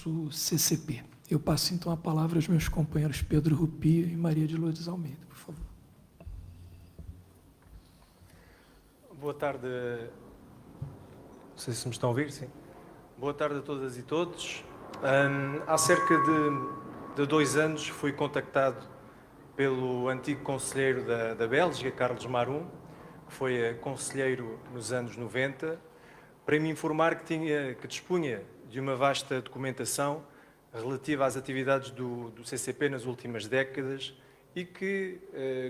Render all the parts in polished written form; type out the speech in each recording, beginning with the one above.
do CCP. Eu passo então a palavra aos meus companheiros Pedro Rupi e Maria de Lourdes Almeida, por favor. Boa tarde. Não sei se me estão a ouvir, sim. Boa tarde a todas e todos. Há cerca de 2 anos fui contactado pelo antigo conselheiro da Bélgica, Carlos Marum, que foi conselheiro nos anos 90, para me informar que dispunha de uma vasta documentação relativa às atividades do CCP nas últimas décadas e que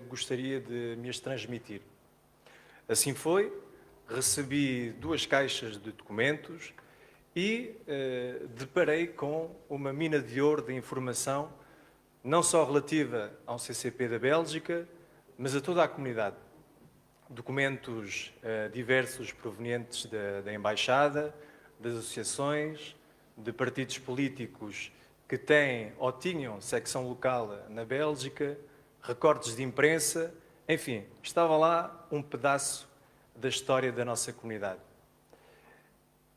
gostaria de me as transmitir. Assim foi, recebi 2 caixas de documentos e deparei com uma mina de ouro de informação, não só relativa ao CCP da Bélgica, mas a toda a comunidade. Documentos diversos provenientes da Embaixada, das associações, de partidos políticos que têm ou tinham secção local na Bélgica, recortes de imprensa, enfim, estava lá um pedaço da história da nossa comunidade.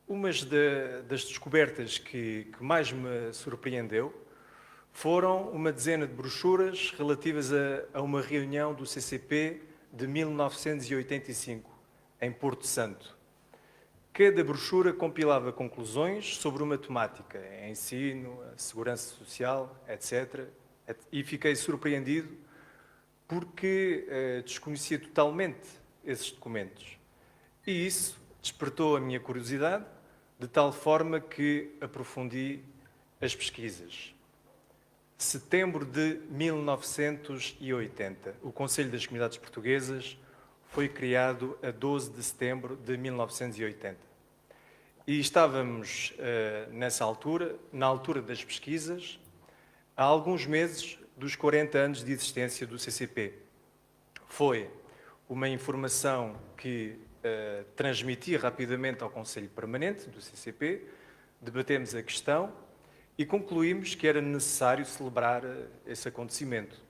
Umas das descobertas que mais me surpreendeu foram uma dezena de brochuras relativas a uma reunião do CCP de 1985, em Porto Santo. Cada brochura compilava conclusões sobre uma temática, ensino, segurança social, etc. E fiquei surpreendido porque desconhecia totalmente esses documentos. E isso despertou a minha curiosidade, de tal forma que aprofundi as pesquisas. Setembro de 1980, o Conselho das Comunidades Portuguesas foi criado a 12 de setembro de 1980. E estávamos, nessa altura, na altura das pesquisas, há alguns meses dos 40 anos de existência do CCP. Foi uma informação que transmiti rapidamente ao Conselho Permanente do CCP, debatemos a questão e concluímos que era necessário celebrar esse acontecimento.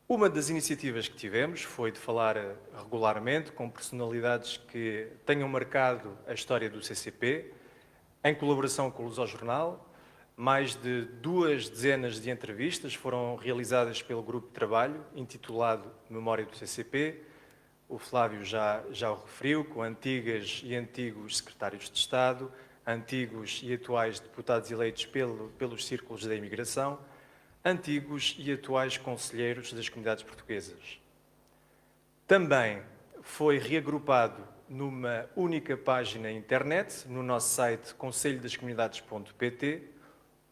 Uma das iniciativas que tivemos foi de falar regularmente com personalidades que tenham marcado a história do CCP, em colaboração com o Lusojornal. Mais de 2 dezenas de entrevistas foram realizadas pelo grupo de trabalho, intitulado Memória do CCP. O Flávio já o referiu, com antigas e antigos secretários de Estado, antigos e atuais deputados eleitos pelos círculos da imigração, antigos e atuais conselheiros das comunidades portuguesas. Também foi reagrupado numa única página internet, no nosso site conselhodascomunidades.pt,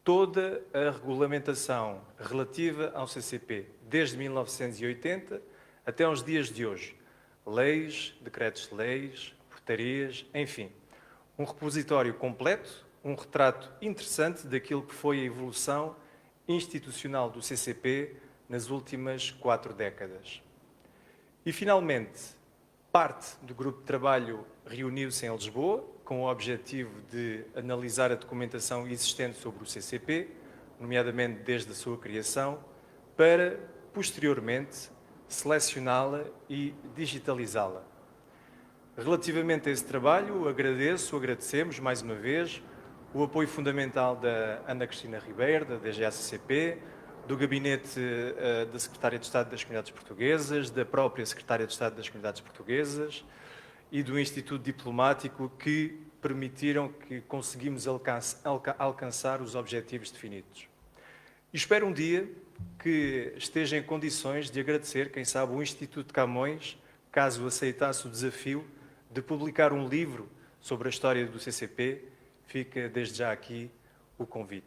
toda a regulamentação relativa ao CCP, desde 1980 até aos dias de hoje. Leis, decretos de leis, portarias, enfim. Um repositório completo, um retrato interessante daquilo que foi a evolução institucional do CCP nas últimas 4 décadas. E, finalmente, parte do grupo de trabalho reuniu-se em Lisboa com o objetivo de analisar a documentação existente sobre o CCP, nomeadamente desde a sua criação, para, posteriormente, selecioná-la e digitalizá-la. Relativamente a esse trabalho, agradecemos mais uma vez o apoio fundamental da Ana Cristina Ribeiro, da DGACCP, do Gabinete da Secretária de Estado das Comunidades Portuguesas, da própria Secretária de Estado das Comunidades Portuguesas e do Instituto Diplomático, que permitiram que conseguimos alcançar os objetivos definidos. E espero um dia que esteja em condições de agradecer, quem sabe, o Instituto de Camões, caso aceitasse o desafio de publicar um livro sobre a história do CCP. Fica desde já aqui o convite.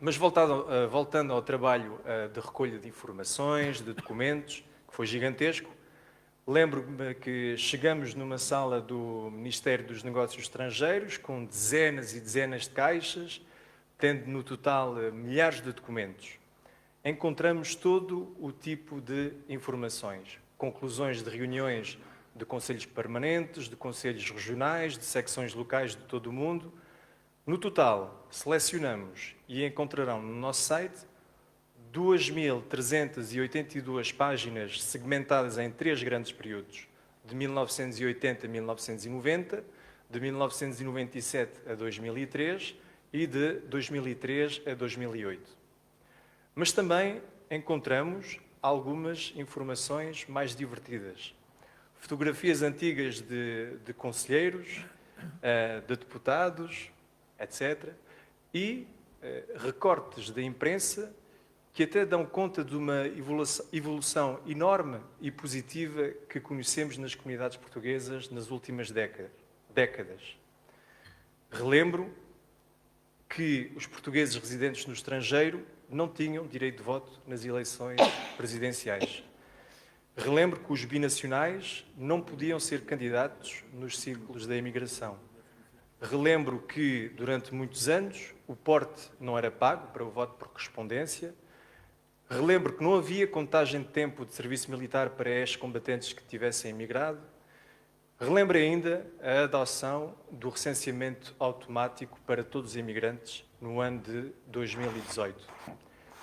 Mas voltando ao trabalho de recolha de informações, de documentos, que foi gigantesco, lembro-me que chegamos numa sala do Ministério dos Negócios Estrangeiros com dezenas e dezenas de caixas, tendo no total milhares de documentos. Encontramos todo o tipo de informações, conclusões de reuniões de conselhos permanentes, de conselhos regionais, de secções locais de todo o mundo. No total, selecionamos e encontrarão no nosso site 2.382 páginas segmentadas em 3 grandes períodos, de 1980 a 1990, de 1997 a 2003 e de 2003 a 2008. Mas também encontramos algumas informações mais divertidas. Fotografias antigas de conselheiros, de deputados, etc. E recortes da imprensa que até dão conta de uma evolução enorme e positiva que conhecemos nas comunidades portuguesas nas últimas décadas. Relembro que os portugueses residentes no estrangeiro não tinham direito de voto nas eleições presidenciais. Relembro que os binacionais não podiam ser candidatos nos círculos da imigração. Relembro que, durante muitos anos, o porte não era pago para o voto por correspondência. Relembro que não havia contagem de tempo de serviço militar para ex-combatentes que tivessem emigrado. Relembro ainda a adoção do recenseamento automático para todos os imigrantes no ano de 2018.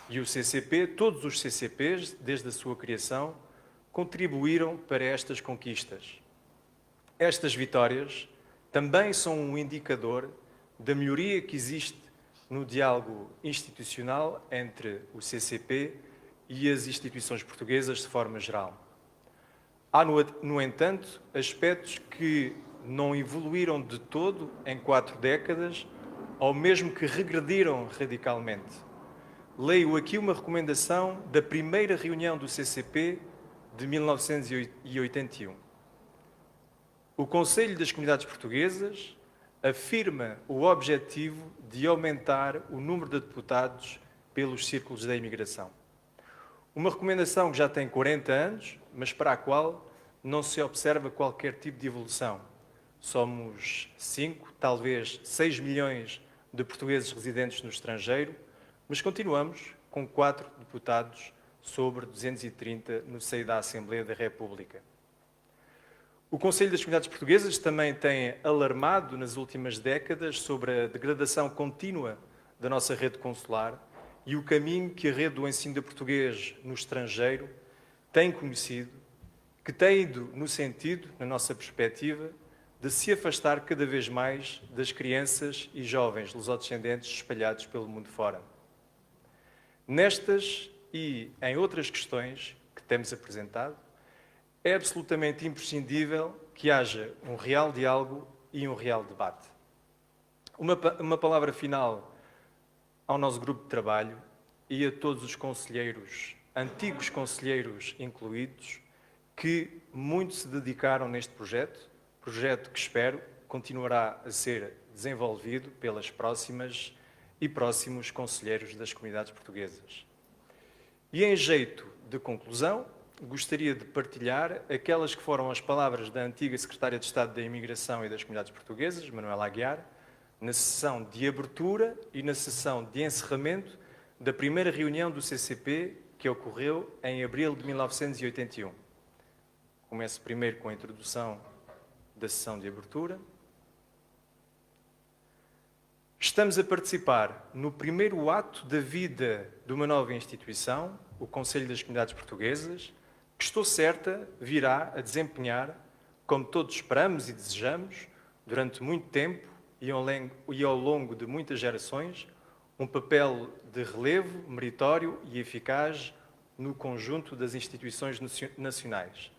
E o CCP, todos os CCPs, desde a sua criação, contribuíram para estas conquistas. Estas vitórias também são um indicador da melhoria que existe no diálogo institucional entre o CCP e as instituições portuguesas de forma geral. Há, no entanto, aspectos que não evoluíram de todo em 4 décadas, ou mesmo que regrediram radicalmente. Leio aqui uma recomendação da primeira reunião do CCP de 1981. O Conselho das Comunidades Portuguesas afirma o objetivo de aumentar o número de deputados pelos círculos da imigração. Uma recomendação que já tem 40 anos, mas para a qual não se observa qualquer tipo de evolução. Somos 5, talvez 6 milhões de portugueses residentes no estrangeiro, mas continuamos com 4 deputados sobre 230 no seio da Assembleia da República. O Conselho das Comunidades Portuguesas também tem alarmado nas últimas décadas sobre a degradação contínua da nossa rede consular e o caminho que a rede do ensino de português no estrangeiro tem conhecido, que tem ido no sentido, na nossa perspectiva, de se afastar cada vez mais das crianças e jovens lusodescendentes espalhados pelo mundo fora. Nestas e em outras questões que temos apresentado, é absolutamente imprescindível que haja um real diálogo e um real debate. Uma palavra final ao nosso grupo de trabalho e a todos os conselheiros, antigos conselheiros incluídos, que muito se dedicaram neste projeto que espero continuará a ser desenvolvido pelas próximas e próximos conselheiros das comunidades portuguesas. E em jeito de conclusão, gostaria de partilhar aquelas que foram as palavras da antiga Secretária de Estado da Imigração e das Comunidades Portuguesas, Manuela Aguiar, na sessão de abertura e na sessão de encerramento da primeira reunião do CCP, que ocorreu em abril de 1981. Começo primeiro com a introdução da sessão de abertura. Estamos a participar no primeiro ato da vida de uma nova instituição, o Conselho das Comunidades Portuguesas, que estou certa virá a desempenhar, como todos esperamos e desejamos, durante muito tempo e ao longo de muitas gerações, um papel de relevo, meritório e eficaz no conjunto das instituições nacionais.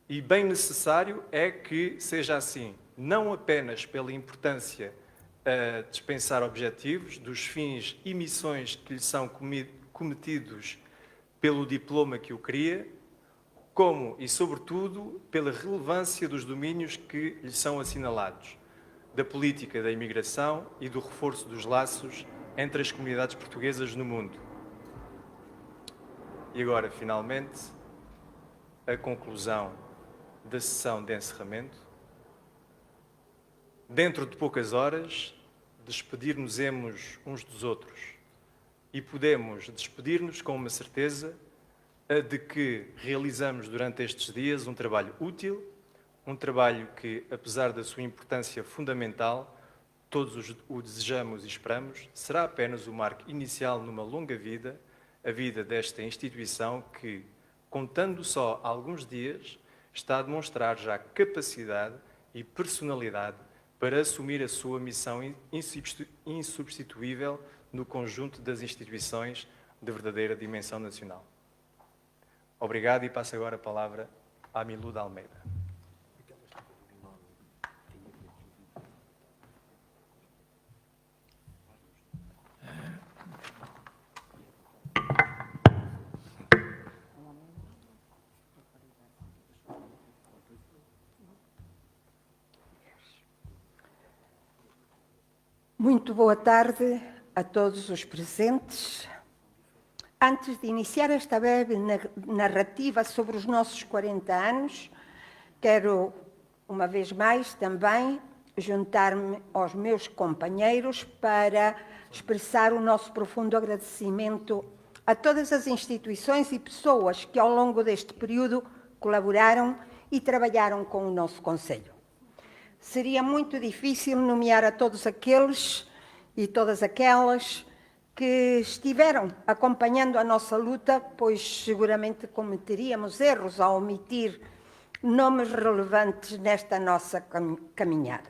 E bem necessário é que seja assim, não apenas pela importância a dispensar objetivos dos fins e missões que lhe são cometidos pelo diploma que o cria, como e sobretudo pela relevância dos domínios que lhe são assinalados, da política da imigração e do reforço dos laços entre as comunidades portuguesas no mundo. E agora, finalmente, a conclusão da sessão de encerramento. Dentro de poucas horas, despedir-nos-emos uns dos outros e podemos despedir-nos com uma certeza de que realizamos durante estes dias um trabalho útil, um trabalho que, apesar da sua importância fundamental, todos o desejamos e esperamos, será apenas o marco inicial numa longa vida, a vida desta instituição que, contando só alguns dias, está a demonstrar já capacidade e personalidade para assumir a sua missão insubstituível no conjunto das instituições de verdadeira dimensão nacional. Obrigado e passo agora a palavra à Miluda Almeida. Muito boa tarde a todos os presentes. Antes de iniciar esta breve narrativa sobre os nossos 40 anos, quero, uma vez mais, também juntar-me aos meus companheiros para expressar o nosso profundo agradecimento a todas as instituições e pessoas que, ao longo deste período, colaboraram e trabalharam com o nosso Conselho. Seria muito difícil nomear a todos aqueles e todas aquelas que estiveram acompanhando a nossa luta, pois seguramente cometeríamos erros ao omitir nomes relevantes nesta nossa caminhada.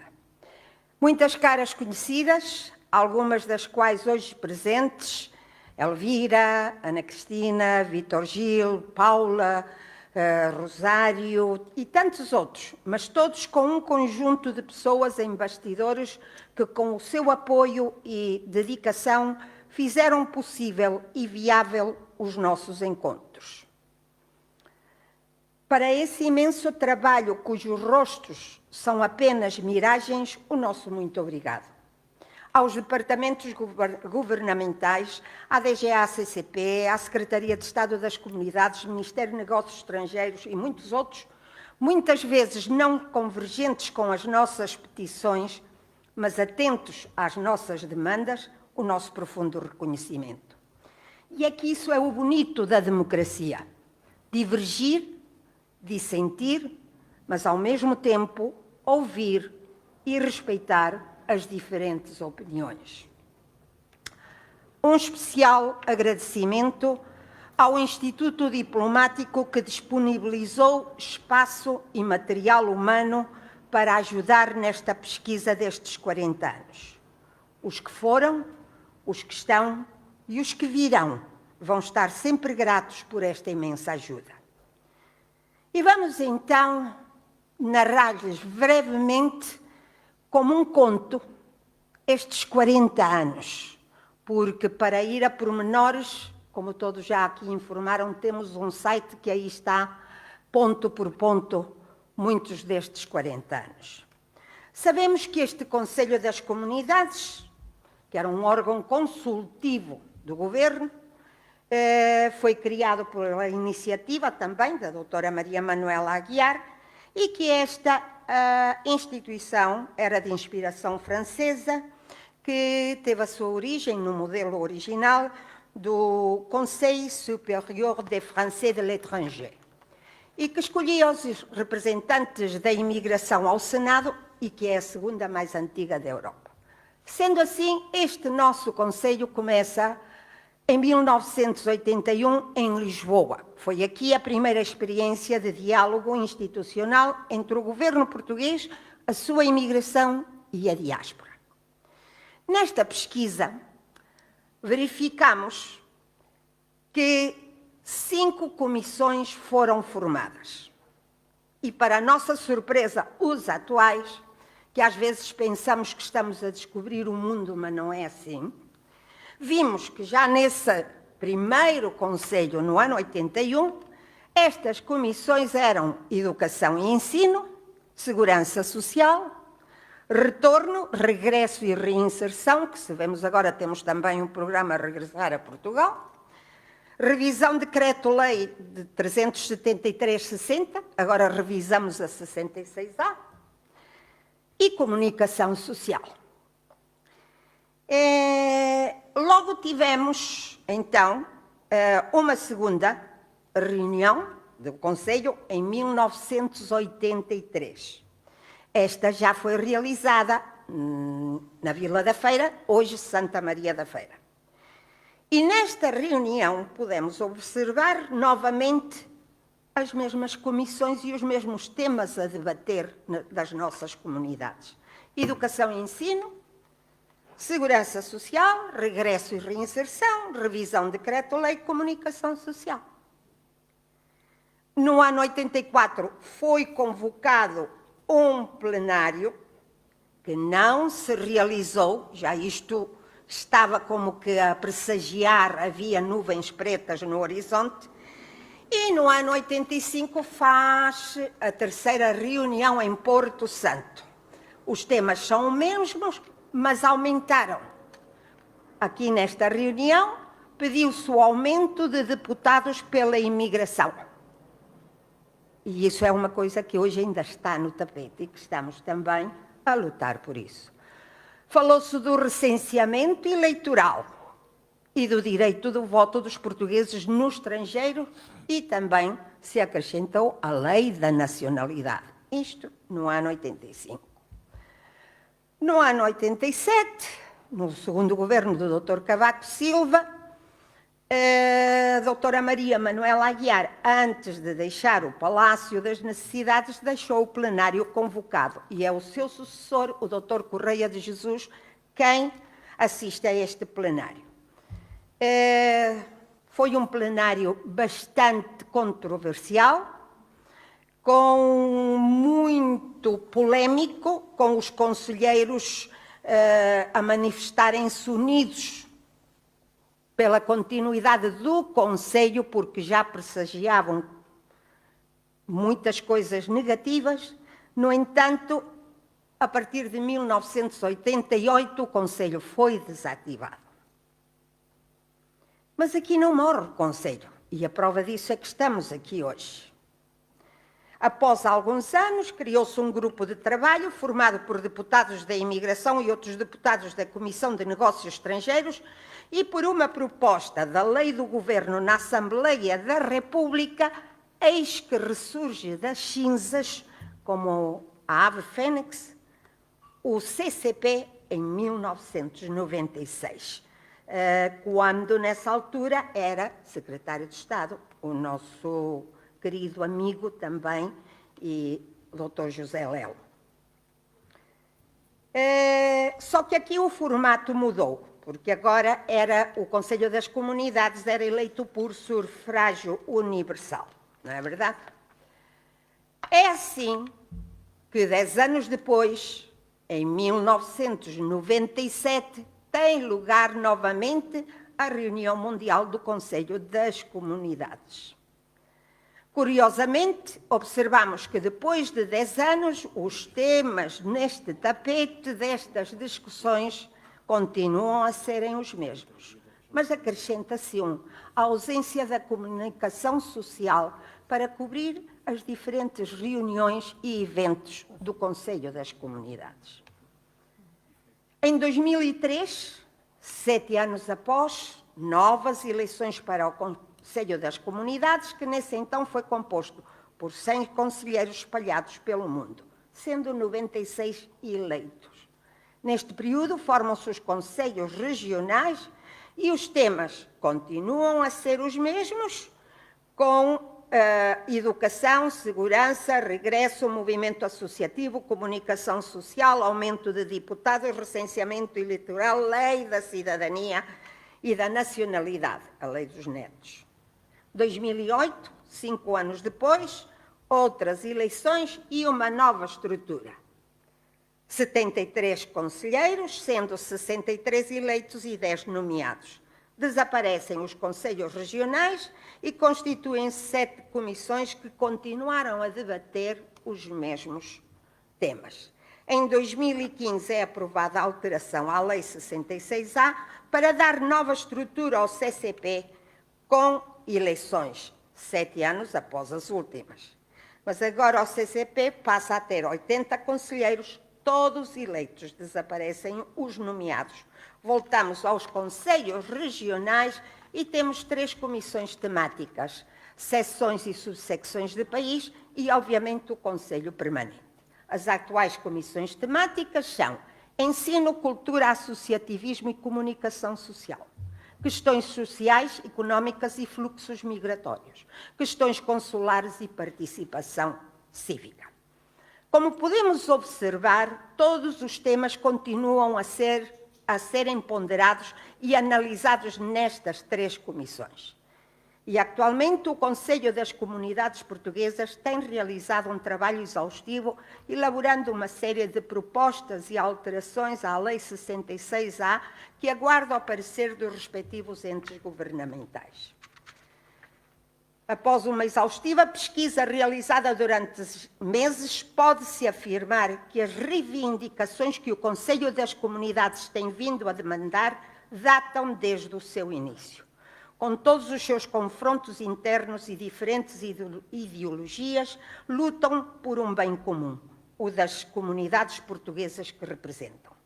Muitas caras conhecidas, algumas das quais hoje presentes, Elvira, Ana Cristina, Vítor Gil, Paula, Rosário e tantos outros, mas todos com um conjunto de pessoas em bastidores que, com o seu apoio e dedicação, fizeram possível e viável os nossos encontros. Para esse imenso trabalho, cujos rostos são apenas miragens, o nosso muito obrigado. Aos departamentos governamentais, à DGA-CCP, à Secretaria de Estado das Comunidades, Ministério de Negócios Estrangeiros e muitos outros, muitas vezes não convergentes com as nossas petições, mas atentos às nossas demandas, o nosso profundo reconhecimento. E é que isso é o bonito da democracia: divergir, dissentir, mas ao mesmo tempo ouvir e respeitar as diferentes opiniões. Um especial agradecimento ao Instituto Diplomático que disponibilizou espaço e material humano para ajudar nesta pesquisa destes 40 anos. Os que foram, os que estão e os que virão vão estar sempre gratos por esta imensa ajuda. E vamos então narrar-lhes brevemente, como um conto, estes 40 anos, porque para ir a pormenores, como todos já aqui informaram, temos um site que aí está, ponto por ponto, muitos destes 40 anos. Sabemos que este Conselho das Comunidades, que era um órgão consultivo do Governo, foi criado pela iniciativa também da doutora Maria Manuela Aguiar, e que esta instituição era de inspiração francesa, que teve a sua origem no modelo original do Conseil Supérieur des Français de l'Étranger, e que escolhia os representantes da imigração ao Senado e que é a segunda mais antiga da Europa. Sendo assim, este nosso Conselho começa em 1981, em Lisboa. Foi aqui a primeira experiência de diálogo institucional entre o governo português, a sua imigração e a diáspora. Nesta pesquisa, verificamos que 5 comissões foram formadas. E, para a nossa surpresa, os atuais, que às vezes pensamos que estamos a descobrir o mundo, mas não é assim, vimos que já nesse primeiro Conselho, no ano 81, estas comissões eram Educação e Ensino, Segurança Social, Retorno, Regresso e Reinserção, que sabemos agora temos também um programa Regressar a Portugal, Revisão Decreto-Lei de 373/60, agora revisamos a 66A, e Comunicação Social. Logo tivemos, então, uma segunda reunião do Conselho em 1983. Esta já foi realizada na Vila da Feira, hoje Santa Maria da Feira. E nesta reunião podemos observar novamente as mesmas comissões e os mesmos temas a debater das nossas comunidades. educação e ensino, segurança social, regresso e reinserção, revisão de decreto-lei, comunicação social. No ano 84 foi convocado um plenário que não se realizou, já isto estava como que a pressagiar, havia nuvens pretas no horizonte, e no ano 85 faz a terceira reunião em Porto Santo. Os temas são os mesmos, mas aumentaram. Aqui nesta reunião pediu-se o aumento de deputados pela imigração. E isso é uma coisa que hoje ainda está no tapete e que estamos também a lutar por isso. Falou-se do recenseamento eleitoral e do direito do voto dos portugueses no estrangeiro e também se acrescentou a lei da nacionalidade. Isto no ano 85. No ano 87, no segundo governo do Dr. Cavaco Silva, a doutora Maria Manuela Aguiar, antes de deixar o Palácio das Necessidades, deixou o plenário convocado. E é o seu sucessor, o Dr. Correia de Jesus, quem assiste a este plenário. Foi um plenário bastante controversial, com muito polémico, com os conselheiros a manifestarem-se unidos pela continuidade do Conselho, porque já pressagiavam muitas coisas negativas. No entanto, a partir de 1988, o Conselho foi desativado. Mas aqui não morre o Conselho, e a prova disso é que estamos aqui hoje. Após alguns anos, criou-se um grupo de trabalho formado por deputados da Imigração e outros deputados da Comissão de Negócios Estrangeiros e por uma proposta da Lei do Governo na Assembleia da República, eis que ressurge das cinzas, como a ave fênix, o CCP em 1996, quando nessa altura era secretário de Estado, o nosso querido amigo também, e Dr. José Lelo. Só que aqui o formato mudou, porque agora era o Conselho das Comunidades, era eleito por sufrágio universal, não é verdade? É assim que 10 anos depois, em 1997, tem lugar novamente a reunião mundial do Conselho das Comunidades. Curiosamente, observamos que depois de 10 anos, os temas neste tapete destas discussões continuam a serem os mesmos. Mas acrescenta-se a ausência da comunicação social para cobrir as diferentes reuniões e eventos do Conselho das Comunidades. Em 2003, 7 anos após, novas eleições para o Conselho das Comunidades, que nesse então foi composto por 100 conselheiros espalhados pelo mundo, sendo 96 eleitos. Neste período formam-se os conselhos regionais e os temas continuam a ser os mesmos, com educação, segurança, regresso, movimento associativo, comunicação social, aumento de deputados, recenseamento eleitoral, lei da cidadania e da nacionalidade, a lei dos netos. 2008, 5 anos depois, outras eleições e uma nova estrutura. 73 conselheiros, sendo 63 eleitos e 10 nomeados. Desaparecem os conselhos regionais e constituem-se 7 comissões que continuaram a debater os mesmos temas. Em 2015 é aprovada a alteração à Lei 66A para dar nova estrutura ao CCP com eleições, 7 anos após as últimas. Mas agora o CCP passa a ter 80 conselheiros, todos eleitos, desaparecem os nomeados. Voltamos aos conselhos regionais e temos 3 comissões temáticas, seções e subsecções de país e, obviamente, o Conselho Permanente. As atuais comissões temáticas são ensino, cultura, associativismo e comunicação social. Questões sociais, económicas e fluxos migratórios. Questões consulares e participação cívica. Como podemos observar, todos os temas continuam a serem ponderados e analisados nestas 3 comissões. E, atualmente, o Conselho das Comunidades Portuguesas tem realizado um trabalho exaustivo, elaborando uma série de propostas e alterações à Lei 66A, que aguarda o parecer dos respectivos entes governamentais. Após uma exaustiva pesquisa realizada durante meses, pode-se afirmar que as reivindicações que o Conselho das Comunidades tem vindo a demandar datam desde o seu início. Com todos os seus confrontos internos e diferentes ideologias, lutam por um bem comum, o das comunidades portuguesas que representam.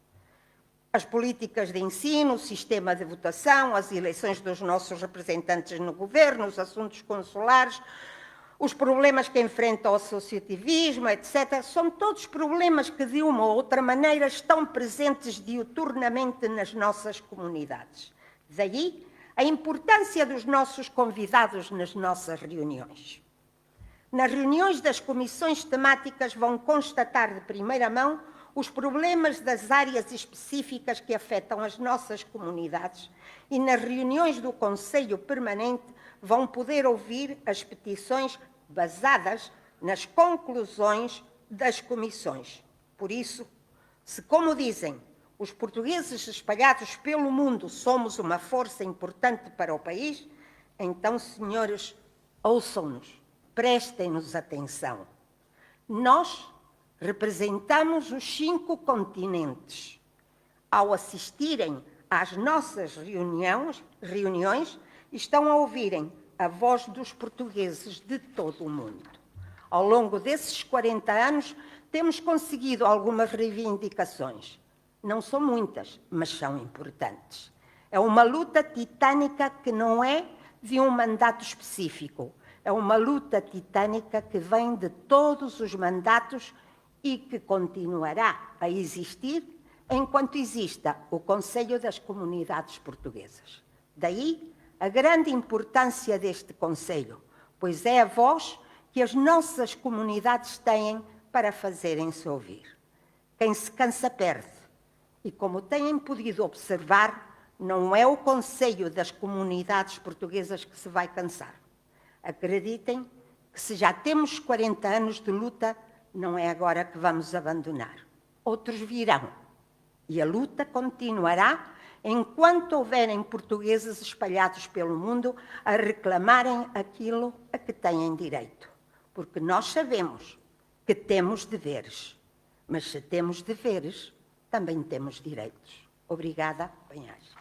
As políticas de ensino, o sistema de votação, as eleições dos nossos representantes no governo, os assuntos consulares, os problemas que enfrenta o associativismo, etc., são todos problemas que, de uma ou outra maneira, estão presentes diuturnamente nas nossas comunidades. Daí a importância dos nossos convidados nas nossas reuniões. Nas reuniões das comissões temáticas vão constatar de primeira mão os problemas das áreas específicas que afetam as nossas comunidades e nas reuniões do Conselho Permanente vão poder ouvir as petições basadas nas conclusões das comissões. Por isso, se, como dizem, os portugueses espalhados pelo mundo somos uma força importante para o país, então, senhores, ouçam-nos, prestem-nos atenção. Nós representamos os 5 continentes. Ao assistirem às nossas reuniões, estão a ouvirem a voz dos portugueses de todo o mundo. Ao longo desses 40 anos, temos conseguido algumas reivindicações. Não são muitas, mas são importantes. É uma luta titânica que não é de um mandato específico. É uma luta titânica que vem de todos os mandatos e que continuará a existir enquanto exista o Conselho das Comunidades Portuguesas. Daí a grande importância deste Conselho, pois é a voz que as nossas comunidades têm para fazerem-se ouvir. Quem se cansa perde. E como têm podido observar, não é o Conselho das Comunidades Portuguesas que se vai cansar. Acreditem que se já temos 40 anos de luta, não é agora que vamos abandonar. Outros virão. E a luta continuará enquanto houverem portugueses espalhados pelo mundo a reclamarem aquilo a que têm direito. Porque nós sabemos que temos deveres. Mas se temos deveres, também temos direitos. Obrigada, bem-aja.